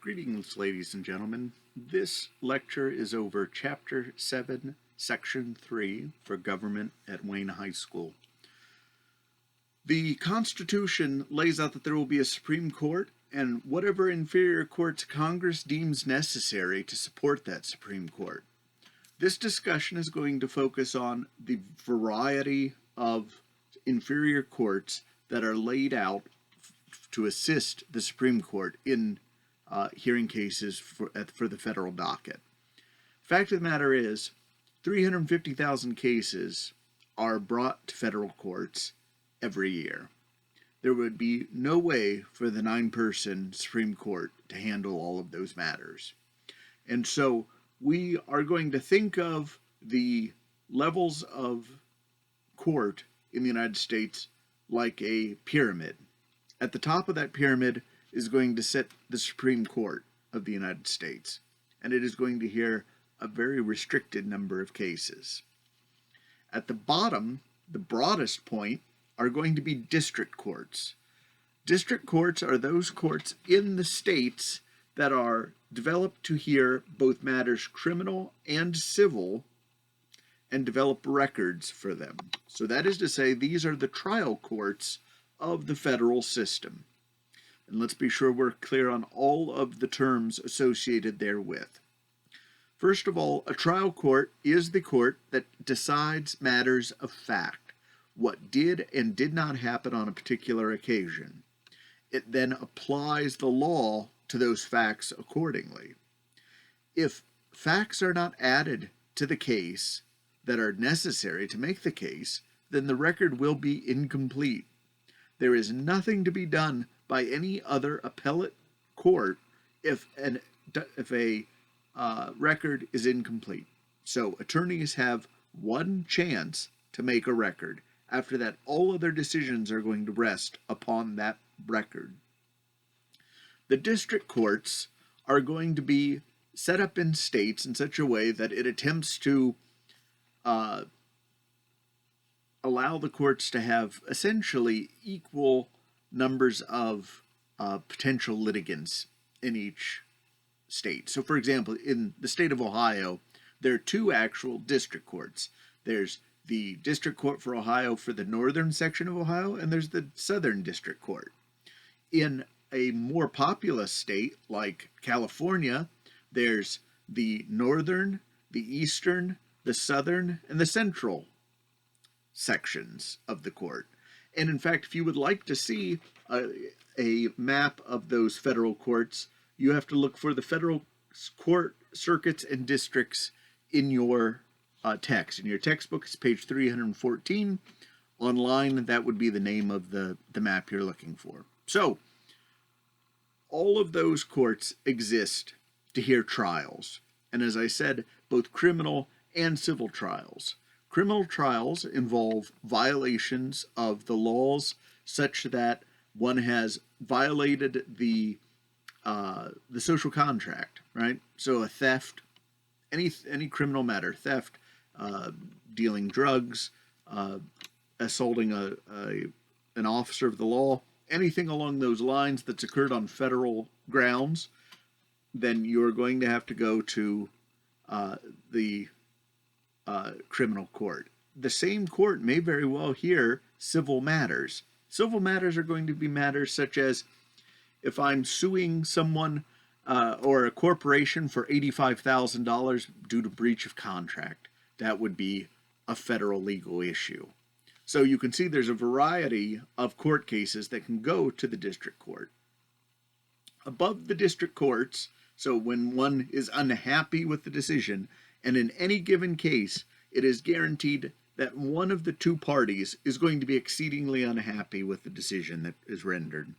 Greetings, ladies and gentlemen. This lecture is over Chapter 7, Section 3 for Government at Wayne High School. The Constitution lays out that there will be a Supreme Court and whatever inferior courts Congress deems necessary to support that Supreme Court. This discussion is going to focus on the variety of inferior courts that are laid out to assist the Supreme Court in hearing cases for the federal docket. Fact of the matter is, 350,000 cases are brought to federal courts every year. There would be no way for the 9-person Supreme Court to handle all of those matters. And so we are going to think of the levels of court in the United States like a pyramid. At the top of that pyramid is going to sit the Supreme Court of the United States, and it is going to hear a very restricted number of cases. At the bottom, the broadest point, are going to be district courts. District courts are those courts in the states that are developed to hear both matters criminal and civil and develop records for them. So that is to say, these are the trial courts of the federal system. And let's be sure we're clear on all of the terms associated therewith. First of all, a trial court is the court that decides matters of fact, what did and did not happen on a particular occasion. It then applies the law to those facts accordingly. If facts are not added to the case that are necessary to make the case, then the record will be incomplete. There is nothing to be done by any other appellate court if a record is incomplete. So attorneys have one chance to make a record. After that, all other decisions are going to rest upon that record. The district courts are going to be set up in states in such a way that it attempts to allow the courts to have essentially equal numbers of potential litigants in each state. So, for example, in the state of Ohio, there are two actual district courts. There's the District Court for Ohio for the northern section of Ohio, and there's the Southern District Court. In a more populous state like California, there's the northern, the eastern, the southern, and the central sections of the court. And in fact, if you would like to see a map of those federal courts, you have to look for the federal court circuits and districts in your text. In your textbook, it's page 314. Online, that would be the name of the map you're looking for. So, all of those courts exist to hear trials. And as I said, both criminal and civil trials. Criminal trials involve violations of the laws such that one has violated the social contract, right? So a theft, any criminal matter, theft, dealing drugs, assaulting an officer of the law, anything along those lines that's occurred on federal grounds, then you're going to have to go to the criminal court. The same court may very well hear civil matters. Civil matters are going to be matters such as if I'm suing someone or a corporation for $85,000 due to breach of contract. That would be a federal legal issue. So you can see there's a variety of court cases that can go to the district court. Above the district courts, so when one is unhappy with the decision, and in any given case, it is guaranteed that one of the two parties is going to be exceedingly unhappy with the decision that is rendered.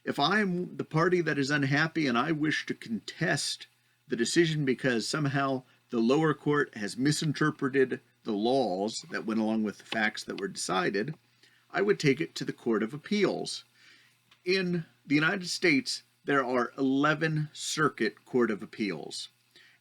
If I'm the party that is unhappy and I wish to contest the decision because somehow the lower court has misinterpreted the laws that went along with the facts that were decided, I would take it to the Court of Appeals. In the United States, there are 11 Circuit Court of Appeals.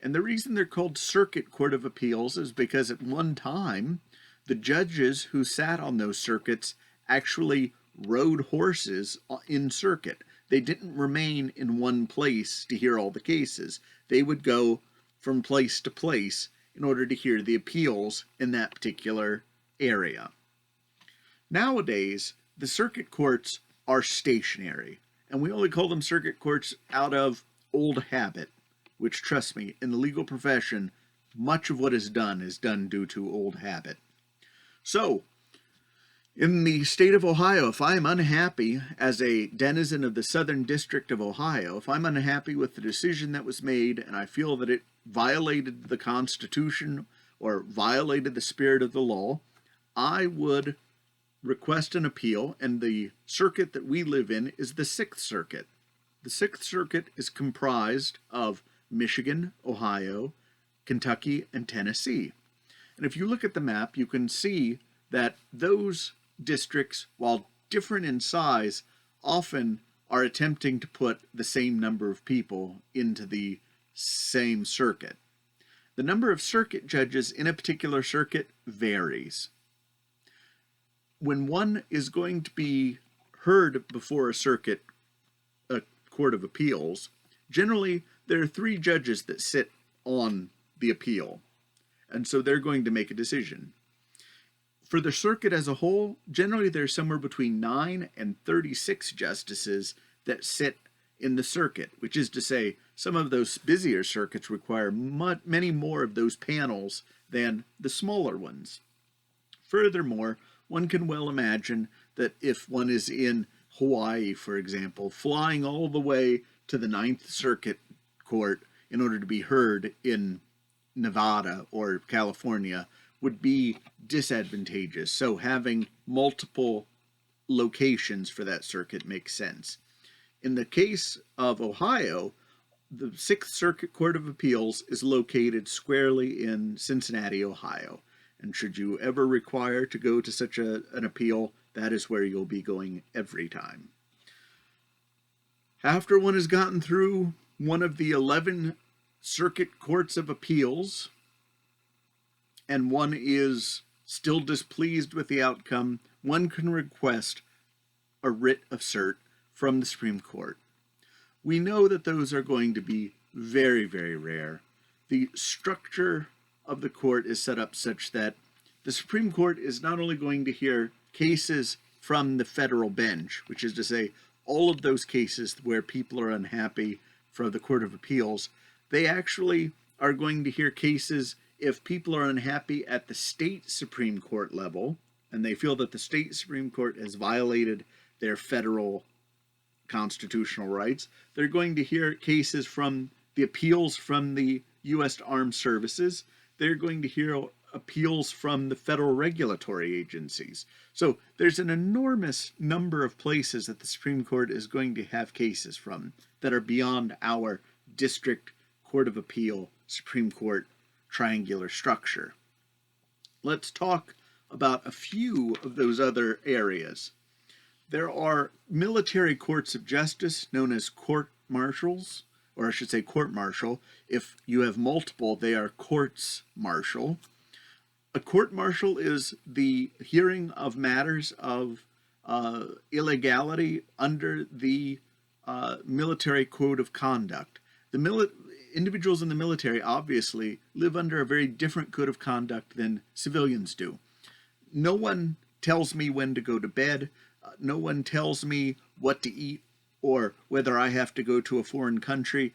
And the reason they're called Circuit Court of Appeals is because at one time, the judges who sat on those circuits actually rode horses in circuit. they didn't remain in one place to hear all the cases. They would go from place to place in order to hear the appeals in that particular area. Nowadays, the circuit courts are stationary, and we only call them circuit courts out of old habit, which, trust me, in the legal profession, much of what is done due to old habit. So, in the state of Ohio, if I am unhappy as a denizen of the Southern District of Ohio, if I'm unhappy with the decision that was made and I feel that it violated the Constitution or violated the spirit of the law, I would request an appeal, and the circuit that we live in is the Sixth Circuit. The Sixth Circuit is comprised of Michigan, Ohio, Kentucky, and Tennessee. And if you look at the map, you can see that those districts, while different in size, often are attempting to put the same number of people into the same circuit. The number of circuit judges in a particular circuit varies. When one is going to be heard before a court of appeals, generally there are 3 judges that sit on the appeal, and so they're going to make a decision. For the circuit as a whole, generally there's somewhere between 9 and 36 justices that sit in the circuit, which is to say, some of those busier circuits require many more of those panels than the smaller ones. Furthermore, one can well imagine that if one is in Hawaii, for example, flying all the way to the Ninth Circuit Court in order to be heard in Nevada or California would be disadvantageous. So having multiple locations for that circuit makes sense. In the case of Ohio, the Sixth Circuit Court of Appeals is located squarely in Cincinnati, Ohio. And should you ever require to go to such an appeal, that is where you'll be going every time. After one has gotten through one of the 11 circuit courts of appeals, and one is still displeased with the outcome, one can request a writ of cert from the Supreme Court. We know that those are going to be very, very rare. The structure of the court is set up such that the Supreme Court is not only going to hear cases from the federal bench, which is to say all of those cases where people are unhappy for the Court of Appeals, they actually are going to hear cases if people are unhappy at the state Supreme Court level, and they feel that the state Supreme Court has violated their federal constitutional rights. They're going to hear cases from the appeals from the U.S. Armed Services. They're going to hear appeals from the federal regulatory agencies. So there's an enormous number of places that the Supreme Court is going to have cases from that are beyond our district court of appeal Supreme Court triangular structure. Let's talk about a few of those other areas. There are military courts of justice known as court-martials, or I should say court-martial. If you have multiple, they are courts-martial. A court-martial is the hearing of matters of illegality under the military code of conduct. Individuals in the military obviously live under a very different code of conduct than civilians do. No one tells me when to go to bed. No one tells me what to eat or whether I have to go to a foreign country.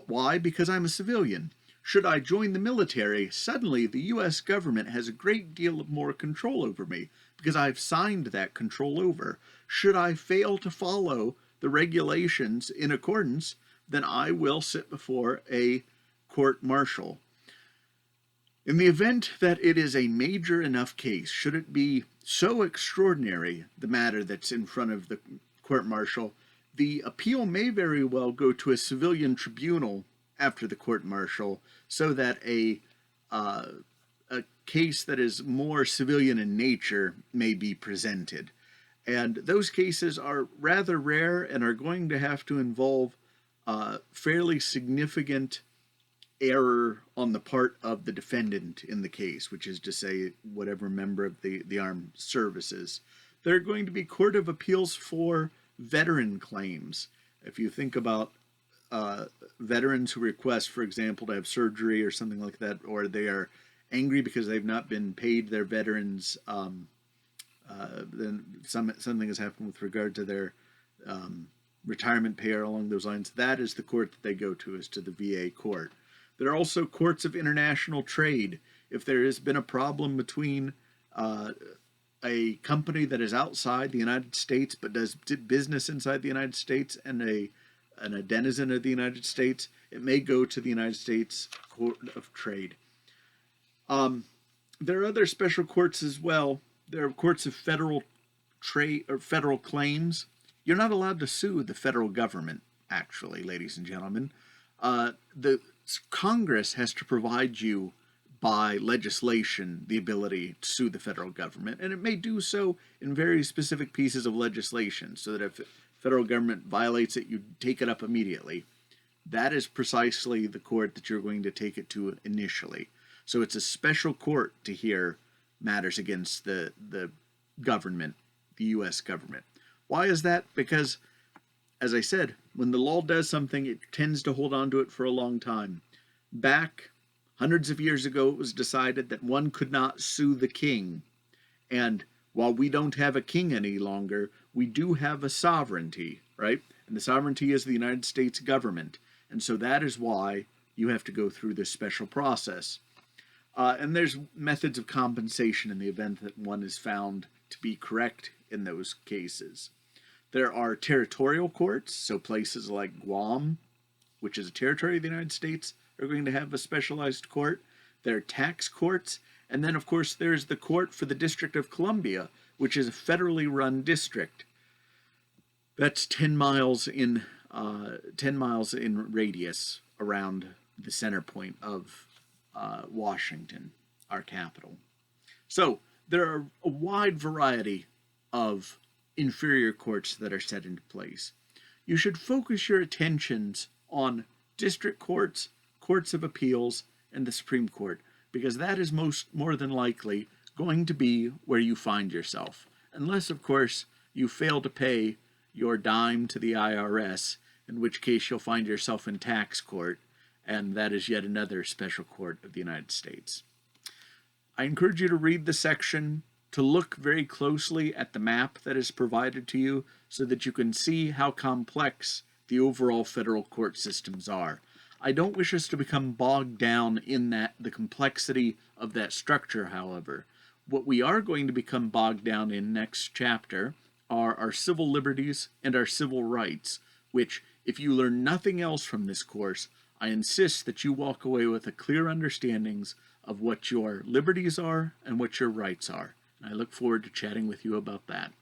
Why? Because I'm a civilian. Should I join the military, suddenly the U.S. government has a great deal more control over me because I've signed that control over. Should I fail to follow the regulations in accordance, then I will sit before a court-martial. In the event that it is a major enough case, should it be so extraordinary, the matter that's in front of the court-martial, the appeal may very well go to a civilian tribunal after the court-martial, so that a case that is more civilian in nature may be presented. And those cases are rather rare and are going to have to involve fairly significant error on the part of the defendant in the case, which is to say whatever member of the armed services. There are going to be court of appeals for veteran claims. If you think about veterans who request, for example, to have surgery or something like that, or they are angry because they've not been paid their veterans, then something has happened with regard to their retirement pay or along those lines. That is the court that they go to, is to the VA court. There are also courts of international trade. If there has been a problem between a company that is outside the United States but does business inside the United States and a denizen of the United States, it may go to the United States Court of Trade. There are other special courts as well. There are courts of federal trade or federal claims. You're not allowed to sue the federal government, actually, ladies and gentlemen. The Congress has to provide you by legislation the ability to sue the federal government, and it may do so in very specific pieces of legislation, so that if the federal government violates it, you take it up immediately. That is precisely the court that you're going to take it to initially. So it's a special court to hear matters against the government, the U.S. government. Why is that? Because, as I said, when the law does something, it tends to hold on to it for a long time. Back hundreds of years ago, it was decided that one could not sue the king. And while we don't have a king any longer, we do have a sovereignty, right? And the sovereignty is the United States government. And so that is why you have to go through this special process. And there's methods of compensation in the event that one is found to be correct in those cases. There are territorial courts, so places like Guam, which is a territory of the United States, are going to have a specialized court. There are tax courts, and then, of course, there's the court for the District of Columbia, which is a federally run district. That's 10 miles in radius around the center point of Washington, our capital. So there are a wide variety of inferior courts that are set into place. You should focus your attentions on district courts, courts of appeals, and the Supreme Court, because that is more than likely going to be where you find yourself, unless, of course, you fail to pay your dime to the IRS, in which case you'll find yourself in tax court, and that is yet another special court of the United States. I encourage you to read the section, to look very closely at the map that is provided to you so that you can see how complex the overall federal court systems are. I don't wish us to become bogged down in the complexity of that structure, however. What we are going to become bogged down in next chapter are our civil liberties and our civil rights, which, if you learn nothing else from this course, I insist that you walk away with a clear understandings of what your liberties are and what your rights are. And I look forward to chatting with you about that.